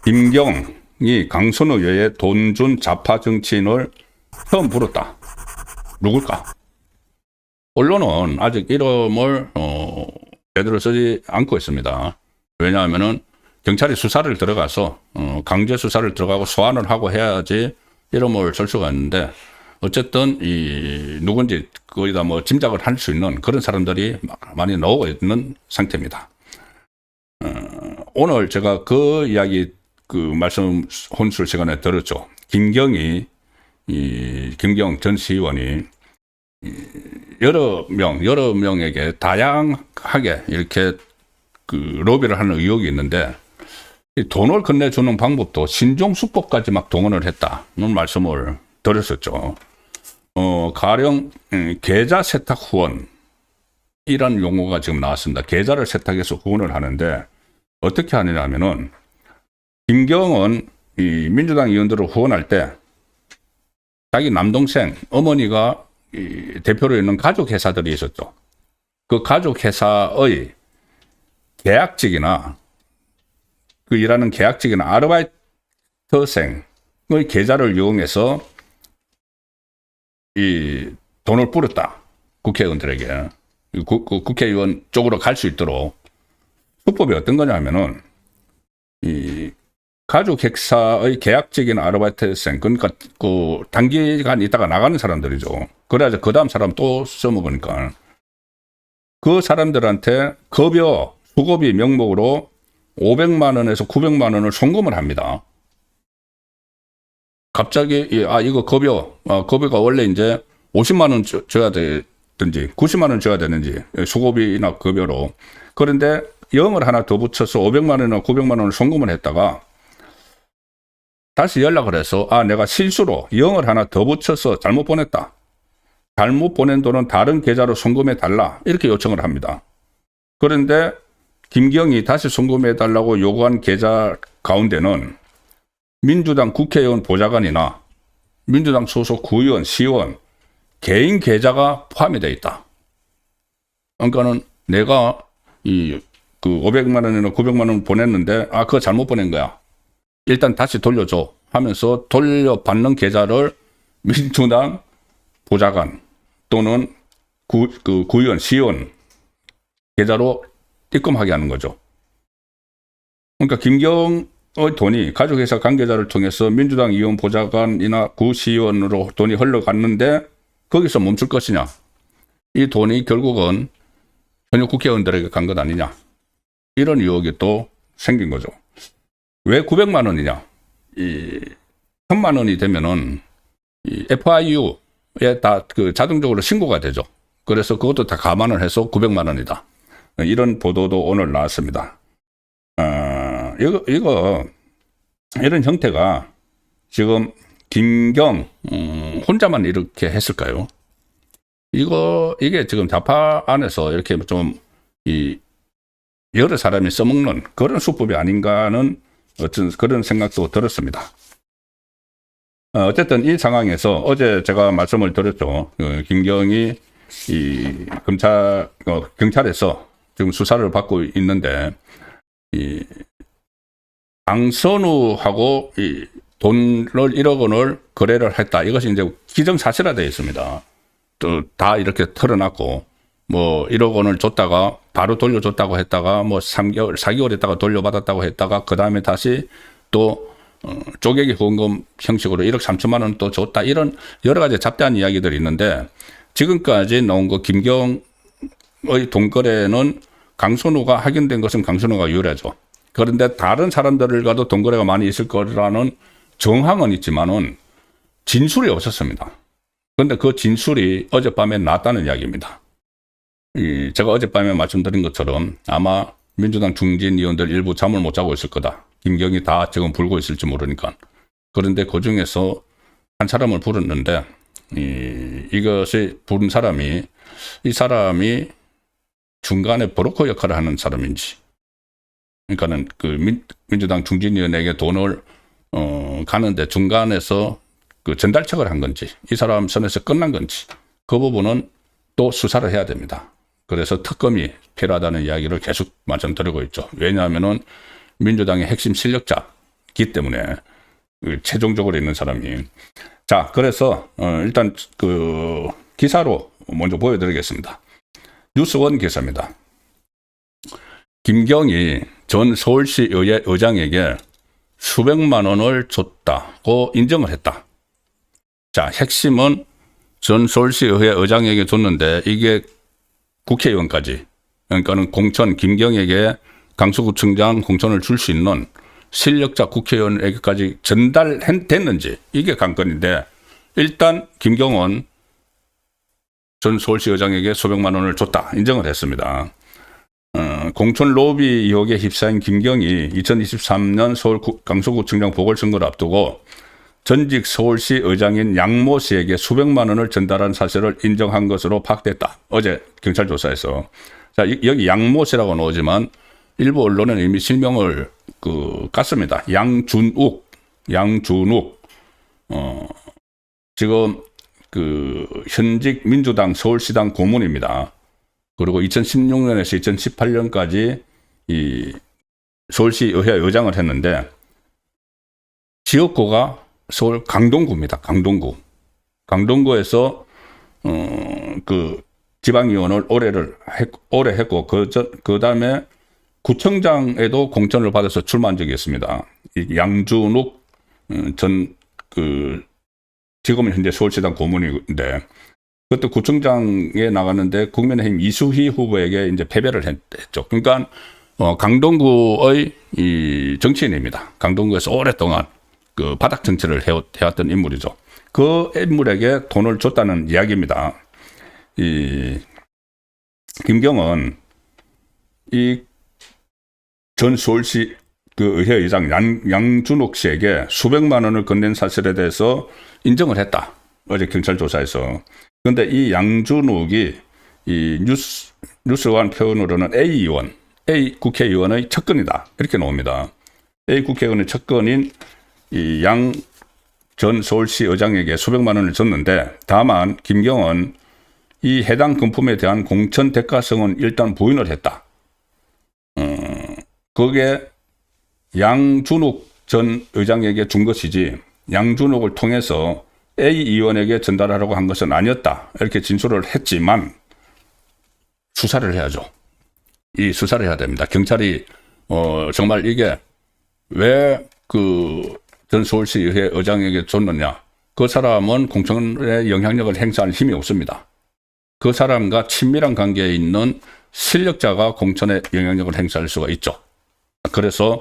김경이 강선우 외에 돈 준 좌파 정치인을 처음 불렀다. 누굴까? 언론은 아직 이름을 제대로 쓰지 않고 있습니다. 왜냐하면은 경찰이 수사를 들어가서 강제 수사를 들어가고 소환을 하고 해야지 이름을 쓸 수가 있는데, 어쨌든 이 누군지 거의 다 뭐 짐작을 할 수 있는 그런 사람들이 많이 나오고 있는 상태입니다. 오늘 제가 그 이야기 그 말씀 혼술 시간에 들었죠. 김경 전 시의원이 여러 명에게 다양하게 이렇게 그 로비를 하는 의혹이 있는데, 이 돈을 건네주는 방법도 신종수법까지 막 동원을 했다는 말씀을 드렸었죠. 가령 계좌 세탁 후원 이런 용어가 지금 나왔습니다. 계좌를 세탁해서 후원을 하는데 어떻게 하느냐면은, 김경은 이 민주당 의원들을 후원할 때 자기 남동생 어머니가 이 대표로 있는 가족 회사들이 있었죠. 그 가족 회사의 계약직이나 그 일하는 계약직이나 아르바이트생의 계좌를 이용해서 이 돈을 뿌렸다. 국회의원들에게. 국회의원 쪽으로 갈 수 있도록. 수법이 어떤 거냐면은, 이 가족 회사의 계약직인 아르바이트생, 그러니까 그 단기간 있다가 나가는 사람들이죠. 그래야지 그 다음 사람 또 써먹으니까. 그 사람들한테 급여, 수고비 명목으로 500만 원에서 900만 원을 송금을 합니다. 갑자기 이거 급여가 원래 이제 50만 원 줘야 되든지 90만 원 줘야 되는지, 수고비나 급여로. 그런데 0을 하나 더 붙여서 500만 원이나 900만 원을 송금을 했다가 다시 연락을 해서 내가 실수로 0을 하나 더 붙여서 잘못 보냈다. 잘못 보낸 돈은 다른 계좌로 송금해 달라. 이렇게 요청을 합니다. 그런데 김경이 다시 송금해 달라고 요구한 계좌 가운데는 민주당 국회의원 보좌관이나 민주당 소속 구의원, 시의원 개인 계좌가 포함이 되어 있다. 그러니까는 내가 그 500만 원이나 900만 원 보냈는데 그거 잘못 보낸 거야. 일단 다시 돌려줘 하면서 돌려받는 계좌를 민주당 보좌관 또는 구의원, 시의원 계좌로 입금하게 하는 거죠. 그러니까 김경의 돈이 가족회사 관계자를 통해서 민주당 의원 보좌관이나 구시의원으로 돈이 흘러갔는데 거기서 멈출 것이냐. 이 돈이 결국은 현역 국회의원들에게 간 것 아니냐. 이런 의혹이 또 생긴 거죠. 왜 900만 원이냐. 1000만 원이 되면은 FIU에 다 자동적으로 신고가 되죠. 그래서 그것도 다 감안을 해서 900만 원이다. 이런 보도도 오늘 나왔습니다. 이런 형태가 지금 김경 혼자만 이렇게 했을까요? 이게 지금 좌파 안에서 이렇게 좀 여러 사람이 써먹는 그런 수법이 아닌가 하는 어떤 그런 생각도 들었습니다. 어쨌든 이 상황에서 어제 제가 말씀을 드렸죠. 김경이 경찰에서 지금 수사를 받고 있는데, 강선우하고 돈을 1억 원을 거래를 했다. 이것이 이제 기정사실화되어 있습니다. 또 다 이렇게 털어놨고, 뭐 1억 원을 줬다가 바로 돌려줬다고 했다가 뭐 3개월, 4개월 있다가 돌려받았다고 했다가 그 다음에 다시 또 쪼개기 후원금 형식으로 1억 3천만 원 또 줬다. 이런 여러 가지 잡다한 이야기들이 있는데, 지금까지 나온 거 김경의 돈거래는 강선우가 확인된 것은 강선우가 유일하죠. 그런데 다른 사람들과도 돈거래가 많이 있을 거라는 정황은 있지만은 진술이 없었습니다. 그런데 그 진술이 어젯밤에 나왔다는 이야기입니다. 제가 어젯밤에 말씀드린 것처럼 아마 민주당 중진 의원들 일부 잠을 못 자고 있을 거다. 김경이 다 지금 불고 있을지 모르니까. 그런데 그 중에서 한 사람을 불렀는데, 이것이 부른 사람이, 이 사람이 중간에 브로커 역할을 하는 사람인지, 그러니까는 민주당 중진 의원에게 돈을 가는데 중간에서 전달책을 한 건지, 이 사람 선에서 끝난 건지, 그 부분은 또 수사를 해야 됩니다. 그래서 특검이 필요하다는 이야기를 계속 말씀드리고 있죠. 왜냐하면은 민주당의 핵심 실력자이기 때문에 최종적으로 있는 사람이. 자, 그래서 일단 그 기사로 먼저 보여드리겠습니다. 뉴스원 기사입니다. 김경희 전 서울시 의회 의장에게 수백만 원을 줬다고 인정을 했다. 자, 핵심은 전 서울시 의회 의장에게 줬는데 이게 국회의원까지, 그러니까는 공천, 김경희에게 강서구청장 공천을 줄 수 있는 실력자 국회의원에게까지 전달됐는지, 이게 관건인데, 일단 김경원 전 서울시 의장에게 수백만 원을 줬다 인정을 했습니다. 공천 로비 의혹에 휩싸인 김경희 2023년 서울 강서구청장 보궐선거를 앞두고 전직 서울시 의장인 양모 씨에게 수백만 원을 전달한 사실을 인정한 것으로 파악됐다. 어제 경찰 조사에서. 자, 여기 양모 씨라고 나오지만 일부 언론은 이미 실명을 깠습니다. 양준욱. 지금 현직 민주당 서울시당 고문입니다. 그리고 2016년에서 2018년까지 이 서울시 의회 의장을 했는데 지역구가 서울 강동구입니다. 강동구에서 지방의원을 오래 했고 그 다음에 구청장에도 공천을 받아서 출마한 적이 있습니다. 양준욱 전 지금은 현재 서울시당 고문인데 그때 구청장에 나갔는데 국민의힘 이수희 후보에게 이제 패배를 했죠. 그러니까 강동구의 이 정치인입니다. 강동구에서 오랫동안 바닥 정치를 해왔던 인물이죠. 그 인물에게 돈을 줬다는 이야기입니다. 이 김경은 이 전 서울시 의회 의장 양준욱 씨에게 수백만 원을 건넨 사실에 대해서 인정을 했다. 어제 경찰 조사에서. 그런데 이 양준욱이 이 뉴스원 표현으로는 A 국회의원의 측근이다. 이렇게 나옵니다. A 국회의원의 측근인 이 양 전 서울시 의장에게 수백만 원을 줬는데 다만 김경은 이 해당 금품에 대한 공천 대가성은 일단 부인을 했다. 그게 양준욱 전 의장에게 준 것이지 양준욱을 통해서 A 의원에게 전달하려고 한 것은 아니었다. 이렇게 진술을 했지만 수사를 해야죠. 이 수사를 해야 됩니다. 경찰이 정말 이게 왜 전 서울시 의회 의장에게 줬느냐. 그 사람은 공천에 영향력을 행사할 힘이 없습니다. 그 사람과 친밀한 관계에 있는 실력자가 공천에 영향력을 행사할 수가 있죠. 그래서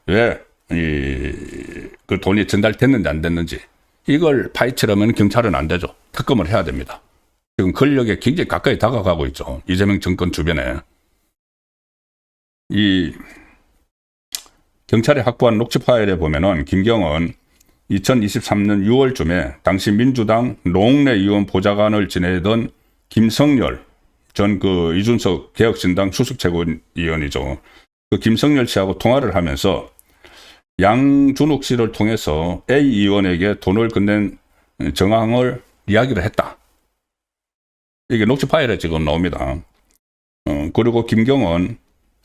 왜 그 돈이 전달됐는지 안 됐는지 이걸 파헤치려면 경찰은 안 되죠. 특검을 해야 됩니다. 지금 권력에 굉장히 가까이 다가가고 있죠. 이재명 정권 주변에. 이 경찰이 확보한 녹취 파일에 보면은 김경은 2023년 6월쯤에 당시 민주당 노웅래 의원 보좌관을 지내던 김성열 전 이준석 개혁신당 수석최고위원이죠. 김성열 씨하고 통화를 하면서 양준욱 씨를 통해서 A 의원에게 돈을 건넨 정황을 이야기를 했다. 이게 녹취 파일에 지금 나옵니다. 그리고 김경은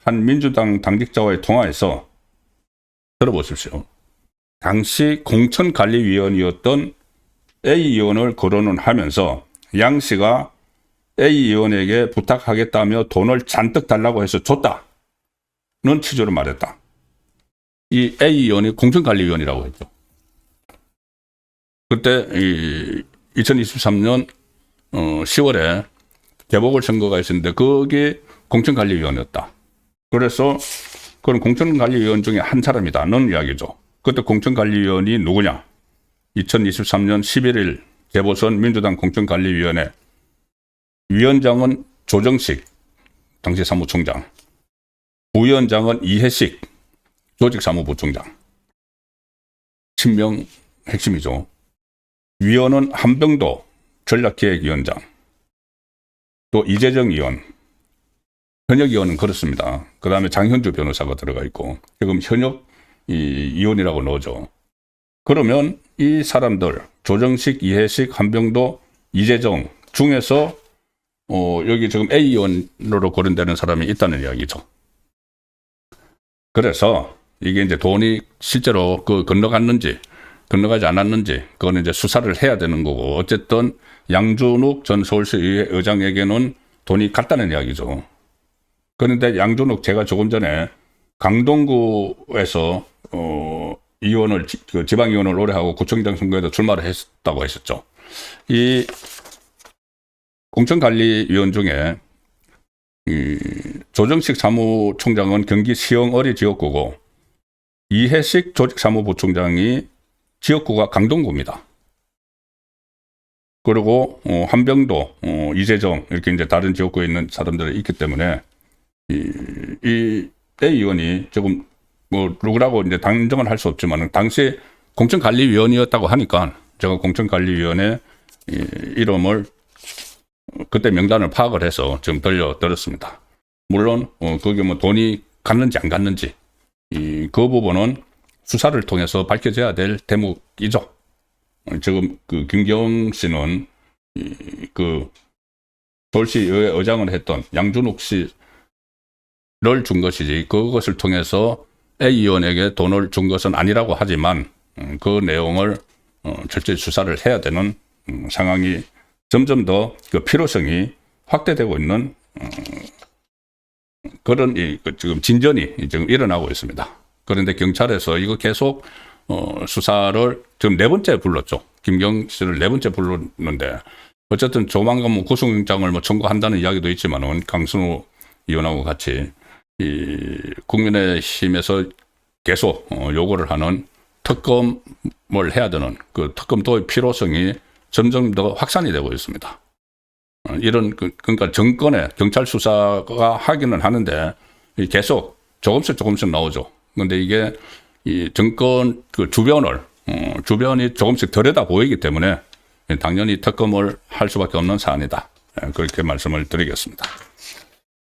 한 민주당 당직자와의 통화에서 들어보십시오. 당시 공천관리위원이었던 A 의원을 거론을 하면서 양 씨가 A 의원에게 부탁하겠다며 돈을 잔뜩 달라고 해서 줬다는 취지로 말했다. 이 A 의원이 공천관리위원이라고 했죠. 그때 2023년 10월에 재보궐선거가 있었는데 그게 공천관리위원이었다. 그래서 그런 공천관리위원 중에 한 사람이다는 이야기죠. 그때 공천관리위원이 누구냐? 2023년 11일 재보선 민주당 공천관리위원회 위원장은 조정식 당시 사무총장, 부위원장은 이해식 조직사무부총장. 친명 핵심이죠. 위원은 한병도 전략기획위원장, 또 이재정 의원, 현역 의원은 그렇습니다. 그 다음에 장현주 변호사가 들어가 있고 지금 현역 의원이라고 나오죠. 그러면 이 사람들 조정식, 이해식, 한병도, 이재정 중에서 여기 지금 A 의원으로 거론되는 사람이 있다는 이야기죠. 그래서 이게 이제 돈이 실제로 건너갔는지 건너가지 않았는지 그거는 이제 수사를 해야 되는 거고, 어쨌든 양준욱 전 서울시의회 의장에게는 돈이 갔다는 이야기죠. 그런데 양준욱, 제가 조금 전에 강동구에서 의원을 지방의원을 오래 하고 구청장 선거에도 출마를 했다고 했었죠. 이 공천관리위원 중에 조정식 사무총장은 경기 시흥어리 지역구고, 이해식 조직사무부총장이 지역구가 강동구입니다. 그리고 한병도, 이재정 이렇게 이제 다른 지역구에 있는 사람들이 있기 때문에 이 A 의원이 조금 뭐 누구라고 이제 단정을 할 수 없지만 당시 공천관리위원이었다고 하니까 제가 공천관리위원회 이름을 그때 명단을 파악을 해서 지금 들려드렸습니다. 물론 거기 뭐 돈이 갔는지 안 갔는지 그 부분은 수사를 통해서 밝혀져야 될 대목이죠. 지금 김경 씨는 서울시의회 의장을 했던 양준욱 씨를 준 것이지, 그것을 통해서 A 의원에게 돈을 준 것은 아니라고 하지만 그 내용을 철저히 수사를 해야 되는 상황이 점점 더 그 필요성이 확대되고 있는 그런 지금 진전이 지금 일어나고 있습니다. 그런데 경찰에서 이거 계속 수사를 지금 4번째 불렀죠. 김경 씨를 4번째 불렀는데, 어쨌든 조만간 뭐 구속영장을 뭐 청구한다는 이야기도 있지만은 강순우 의원하고 같이 국민의힘에서 계속 요구를 하는 특검을 해야 되는 그 특검도의 필요성이 점점 더 확산이 되고 있습니다. 이런 그러니까 정권의 경찰 수사가 하기는 하는데 계속 조금씩 나오죠. 그런데 이게 이 정권 주변이 조금씩 들여다 보이기 때문에 당연히 특검을 할 수밖에 없는 사안이다. 그렇게 말씀을 드리겠습니다.